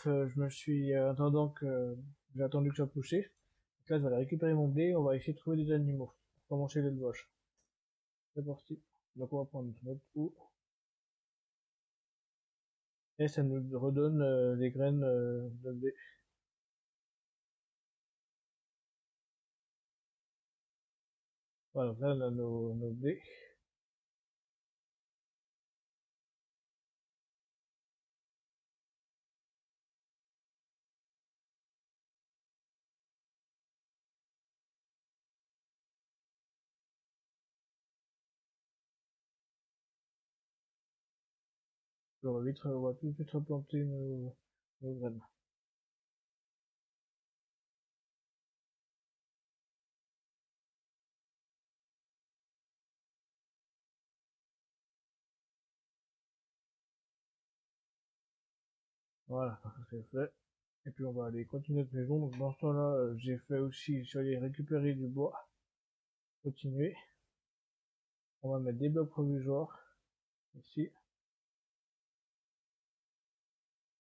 je me suis attendant que j'ai attendu que ça poussé. Donc là, je vais aller récupérer mon blé. On va essayer de trouver des animaux pour commencer l'élevage. C'est parti. Donc on va prendre notre eau et ça nous redonne des graines de blé. Voilà, donc là on a nos blés. On va tout de suite replanter nos graines. Voilà, ça c'est fait. Et puis on va aller continuer notre maison. Donc dans ce temps-là, j'ai fait aussi, je suis allé récupérer du bois. Continuer. On va mettre des blocs provisoires ici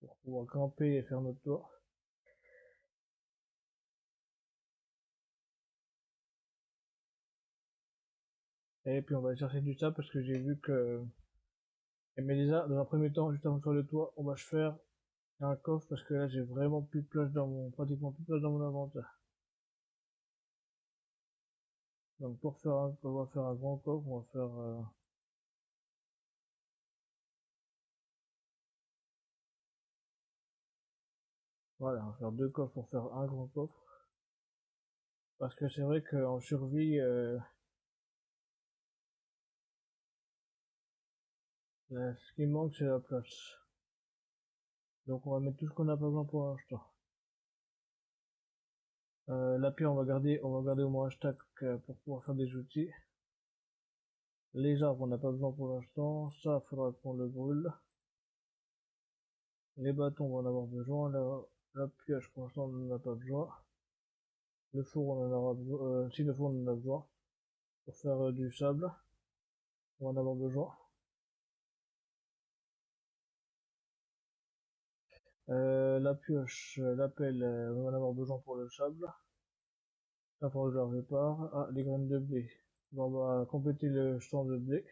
pour pouvoir camper et faire notre toit. Et puis on va aller chercher du sable parce que j'ai vu que... Mais déjà, dans un premier temps, juste avant de faire le toit, on va se faire un coffre parce que là j'ai vraiment plus de place pratiquement plus de place dans mon inventaire. Donc on va faire un grand coffre, on va faire, voilà, on va faire deux coffres pour faire un grand coffre. Parce que c'est vrai qu'en survie, ce qui manque c'est la place. Donc on va mettre tout ce qu'on n'a pas besoin pour l'instant. La pierre on va garder au moins un stack pour pouvoir faire des outils. Les arbres on n'a pas besoin pour l'instant, ça faudra qu'on le brûle. Les bâtons on va en avoir besoin, la pioche pour l'instant on n'en a pas besoin. Le four on en aura besoin, si le four on en a besoin. Pour faire du sable, on va en avoir besoin. La pioche, la pelle, on va en avoir besoin pour le sable. Ça faudra que je la répare. Ah, les graines de blé. Bon, on va compléter le champ de blé.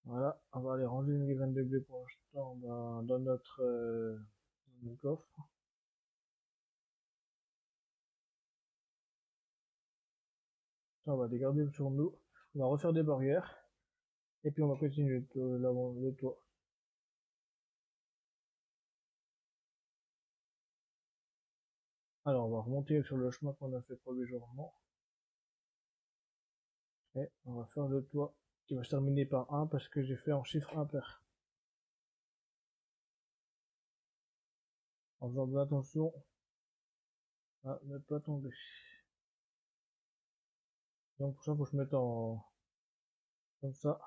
Voilà, on va aller ranger les graines de blé pour l'instant dans notre coffre. Ça, on va les garder sur nous. On va refaire des barrières. Et puis on va continuer le toit. Alors, on va remonter sur le chemin qu'on a fait provisoirement. Et on va faire le toit qui va se terminer par 1 parce que j'ai fait en chiffre impair. En faisant bien attention à ne pas tomber. Donc pour ça, faut que je mette en comme ça.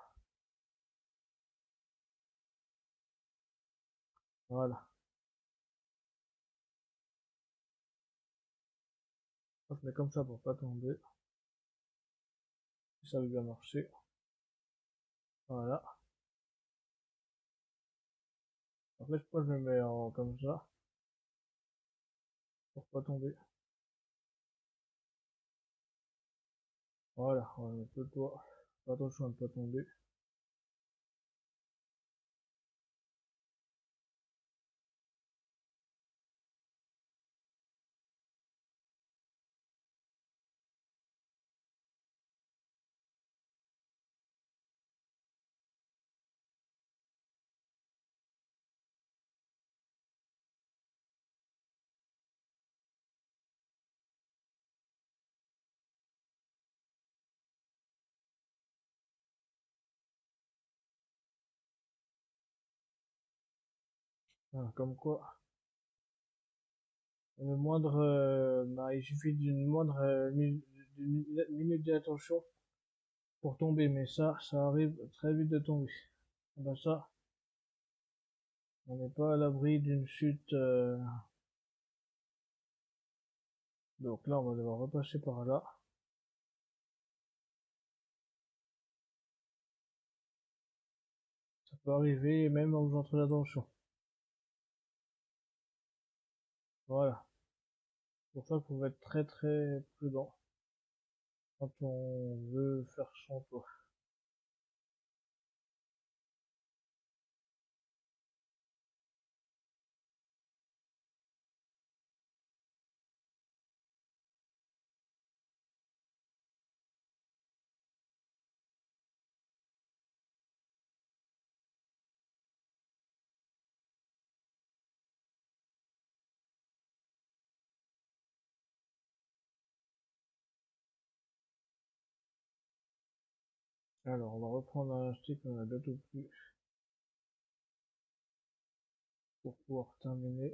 Voilà. Je mets comme ça pour pas tomber. Si ça veut bien marcher. Voilà. En fait, moi, je me mets en comme ça pour pas tomber. Voilà. On va mettre le toit. Attention à ne pas tomber. Voilà, comme quoi. Il suffit d'une moindre minute d'inattention pour tomber, mais ça arrive très vite de tomber. Ben ça, on n'est pas à l'abri d'une chute. Donc là, on va devoir repasser par là. Ça peut arriver, même en faisant très attention. Voilà. C'est pour ça qu'il faut être très très prudent quand on veut faire son tour. Alors, on va reprendre un stick, on a bientôt plus pour pouvoir terminer.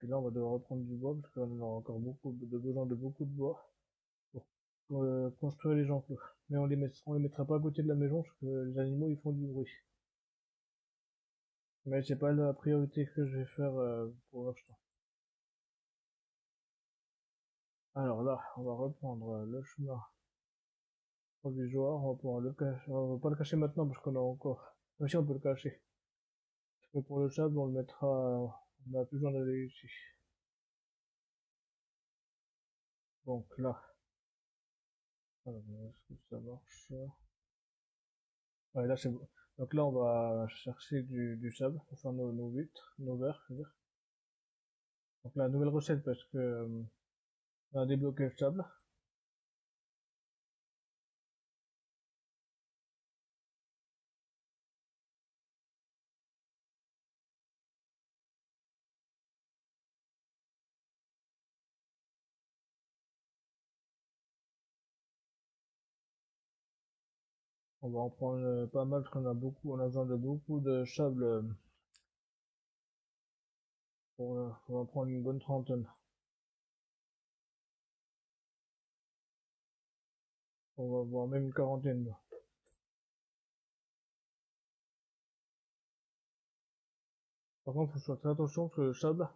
Et là, on va devoir reprendre du bois parce qu'on aura encore besoin de beaucoup de bois pour construire les enclos. Mais on les mettra pas à côté de la maison parce que les animaux ils font du bruit. Mais c'est pas la priorité que je vais faire pour l'instant. Alors là, on va reprendre le chemin provisoire. On va pouvoir le cacher. On va pas le cacher maintenant parce qu'on a encore. Même si on peut le cacher. Parce que pour le sable, on le mettra. On a plus besoin d'aller ici. Donc là, alors, est-ce que ça marche? Ouais, là c'est bon. Donc là, on va chercher du sable pour faire nos vitres, nos verres, je veux dire. Donc la nouvelle recette parce que on a débloqué le sable. On va en prendre pas mal parce qu'on a beaucoup, on a besoin de beaucoup de sable on va en prendre une bonne trentaine. On va voir même une quarantaine. Par contre, faut faire très attention parce que le sable,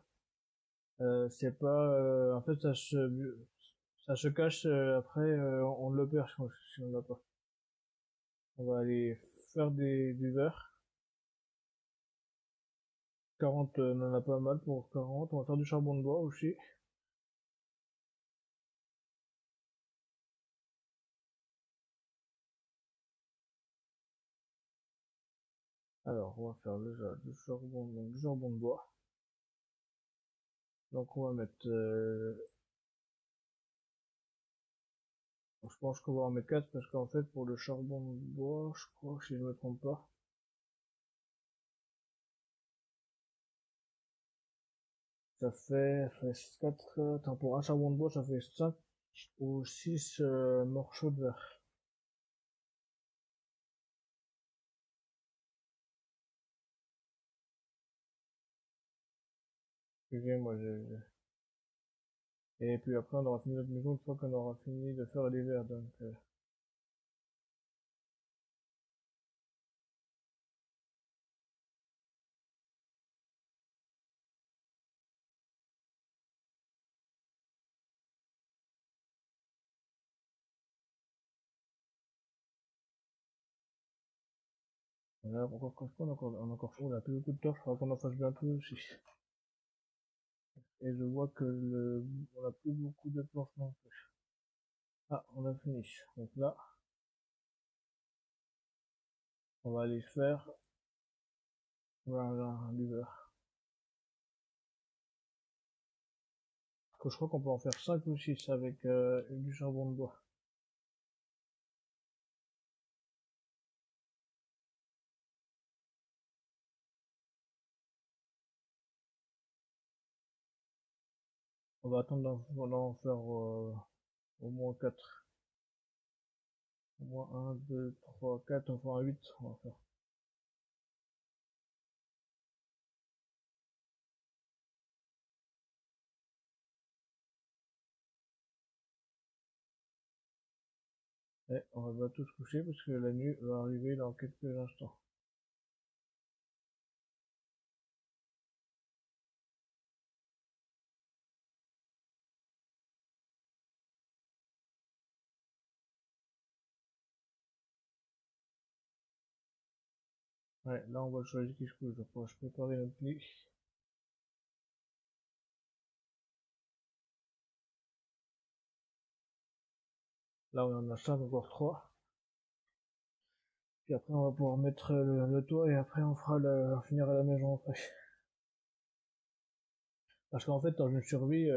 c'est pas, en fait, ça se cache après, on le perd si on l'a pas. On va aller faire du verre. 40, on en a pas mal pour 40. On va faire du charbon de bois aussi. Alors, on va faire déjà du charbon de bois. Donc, on va mettre, je pense qu'on va en mettre 4 parce qu'en fait, pour le charbon de bois, je crois, si je me trompe pas, ça fait 4, attends, pour un charbon de bois, ça fait 5 ou 6 morceaux de verre. Excusez-moi, et puis après, on aura fini notre maison une fois qu'on aura fini de faire les verres, donc, là, encore, on a plus beaucoup de torches, il faudra qu'on en fasse bientôt aussi. Et je vois que on a plus beaucoup de planches non plus. Ah, on a fini. Donc là, on va aller faire, voilà, du verre. Parce que je crois qu'on peut en faire 5 ou 6 avec du charbon de bois. On va attendre d'en faire Au moins 4. Au moins 1, 2, 3, 4, enfin 8, on va faire. Et on va bientôt se coucher parce que la nuit va arriver dans quelques instants. Ouais, là on va choisir qui se couche, donc on va se préparer notre lit. Là on en a 5, encore 3. Puis après on va pouvoir mettre le toit et après on finira la maison après. Parce qu'en fait dans une survie,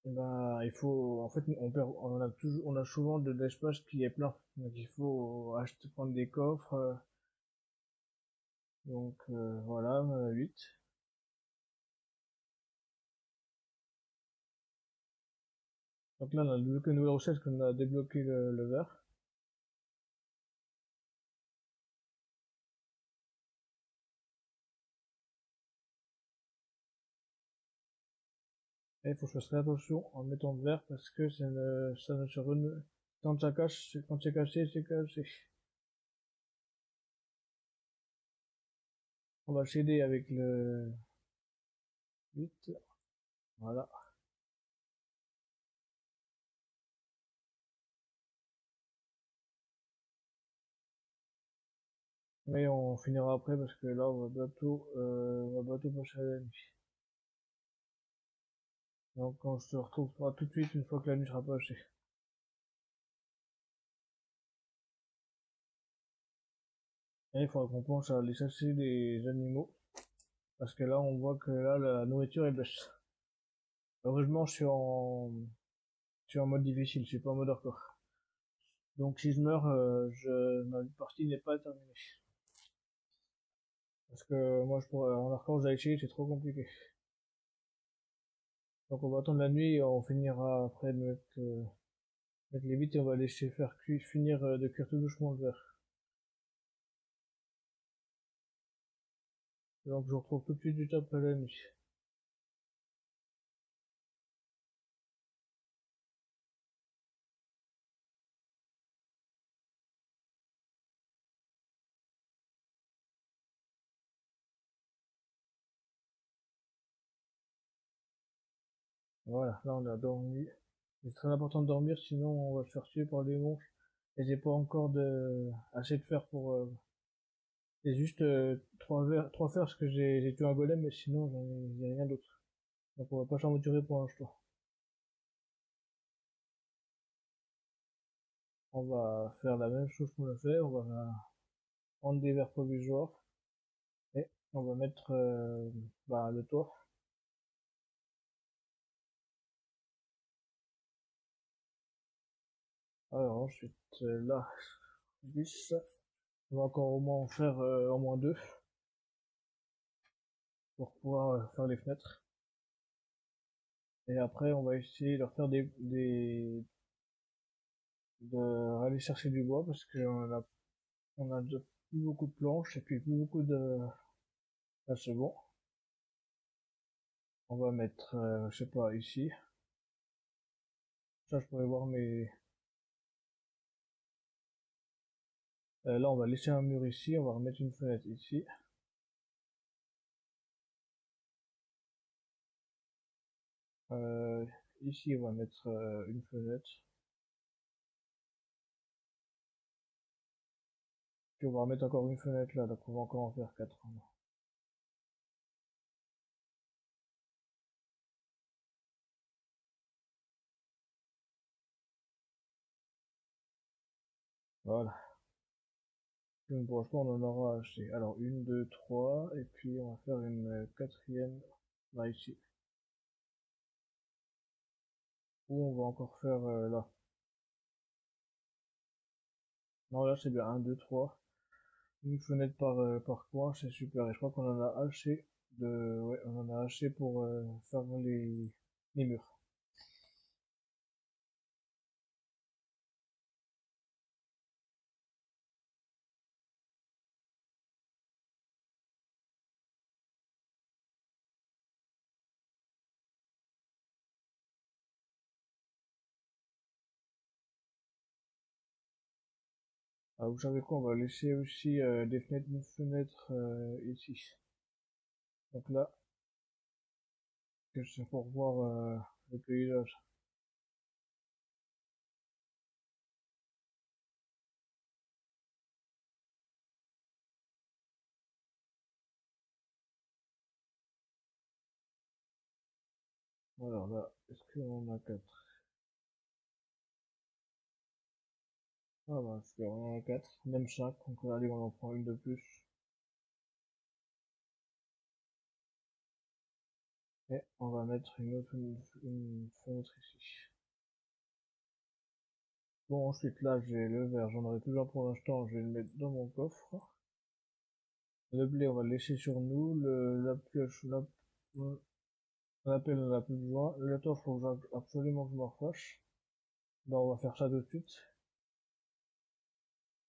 ben, il faut, en fait, on a souvent de l'espace qui est plein. Donc, il faut prendre des coffres. Donc, voilà, 8. Donc là, on a débloqué une nouvelle recette qu'on a débloqué le verre. Et il faut que je fasse très attention en mettant le verre parce que ça ne se renouvelle. Quand c'est cassé, c'est cassé. On va s'aider avec le 8. Voilà. Mais on finira après parce que là, on va bientôt passer à la nuit. Donc on se retrouvera tout de suite une fois que la nuit sera passée. Et il faudra qu'on pense à aller chasser les animaux. Parce que là, on voit que là, la nourriture elle baisse. Heureusement, je suis en mode difficile, je suis pas en mode hardcore. Donc si je meurs, ma partie n'est pas terminée. Parce que moi, en hardcore, j'ai essayé, c'est trop compliqué. Donc on va attendre la nuit et on finira après de mettre les vitres et on va laisser finir de cuire tout doucement le verre. Donc je vous retrouve tout de suite juste après la nuit. Voilà, là on a dormi. C'est très important de dormir, sinon on va se faire tuer par les monstres. Et j'ai pas encore assez de fer pour, c'est juste 3 fers parce que j'ai tué un golem, mais sinon j'ai rien d'autre. Donc on va pas s'aventurer pour l'instant. On va faire la même chose qu'on a fait, on va prendre des verres provisoires et on va mettre le toit. Alors ensuite là, 10. On va encore au moins en faire au moins 2 pour pouvoir faire les fenêtres. Et après on va essayer de refaire de aller chercher du bois parce on a déjà plus beaucoup de planches et puis plus beaucoup de... Là c'est bon. On va mettre, je sais pas, ici. Ça, je pourrais voir mes... là, on va laisser un mur ici. On va remettre une fenêtre ici. Euh, ici, on va mettre une fenêtre. Puis on va remettre encore une fenêtre là. Donc on va encore en faire 4. Voilà. Donc franchement, on en aura assez. Alors, une, deux, trois. Et puis, on va faire une quatrième là, ici. Ou on va encore faire là. Non, là, c'est bien. Un, deux, trois. Une fenêtre par coin, c'est super. Et je crois qu'on en a assez Ouais, on en a acheté pour faire les murs. Ah, vous savez quoi, on va laisser aussi des fenêtres ici. Donc là, c'est pour voir le paysage. Alors là, est-ce qu'on a 4? Ah bah, parce qu'on en a 4, même 5, donc allez, on en prend une de plus. Et on va mettre une fenêtre ici. Bon, ensuite là, j'ai le verre, j'en aurai plus besoin pour l'instant, je vais le mettre dans mon coffre. Le blé, on va le laisser sur nous. La pioche, la pelle, on n'a plus besoin. Le torche, faut absolument que je me refasse. Ben, on va faire ça tout de suite.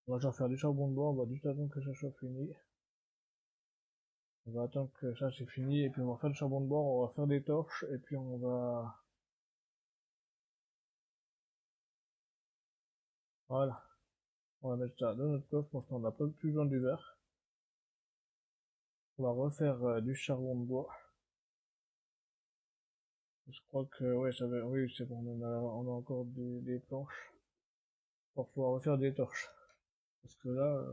On va déjà faire du charbon de bois, on va juste attendre que ça soit fini. On va attendre que ça c'est fini, et puis on va faire du charbon de bois, on va faire des torches, et puis on va... Voilà. On va mettre ça dans notre coffre, parce qu'on n'a pas plus besoin du verre. On va refaire du charbon de bois. Je crois que, ouais, oui, c'est bon, on a encore des planches pour pouvoir refaire des torches. Parce que là,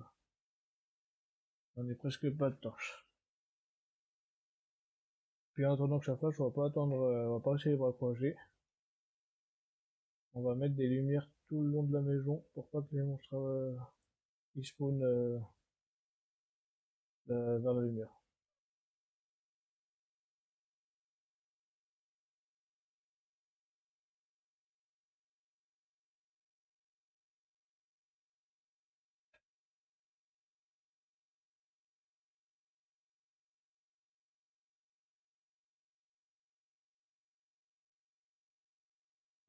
on est presque pas de torches. Puis en attendant que ça fasse, on va pas attendre, on va pas essayer de raccrocher. On va mettre des lumières tout le long de la maison pour pas que les monstres ils spawnent vers la lumière.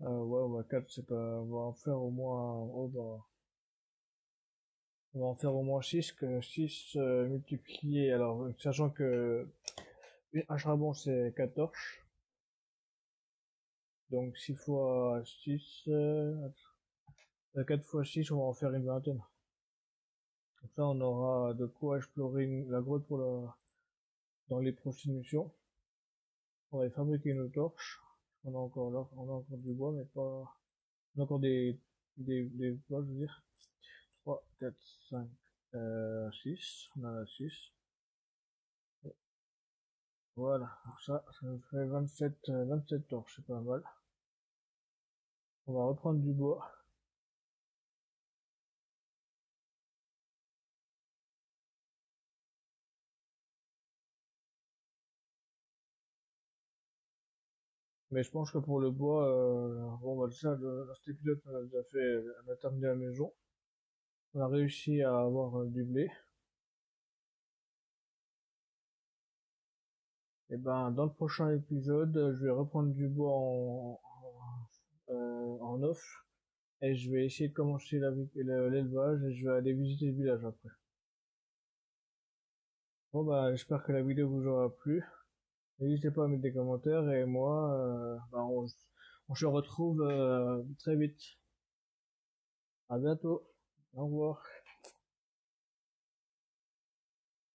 Ouais, on va 4, c'est pas, on va en faire au moins, on va en faire au moins 6, que 6 multiplié, alors, sachant que un charbon c'est 4 torches, donc 6 fois 6, 4 fois 6, on va en faire une vingtaine. Comme ça, on aura de quoi explorer la grotte dans les prochaines missions. On va fabriquer nos torches. On a encore là, on a encore du bois, mais pas, on a encore des bois, je veux dire. 3, 4, 5, 6. On en a 6. Voilà. Alors ça nous fait 27 torches, c'est pas mal. On va reprendre du bois. Mais je pense que pour le bois, bon, bah, déjà, dans cet épisode, on a déjà fait, on a terminé la maison. On a réussi à avoir du blé. Et ben, dans le prochain épisode, je vais reprendre du bois en off. Et je vais essayer de commencer l'élevage et je vais aller visiter le village après. Bon bah, j'espère que la vidéo vous aura plu. N'hésitez pas à mettre des commentaires et moi, bah, on se retrouve très vite. À bientôt. Au revoir.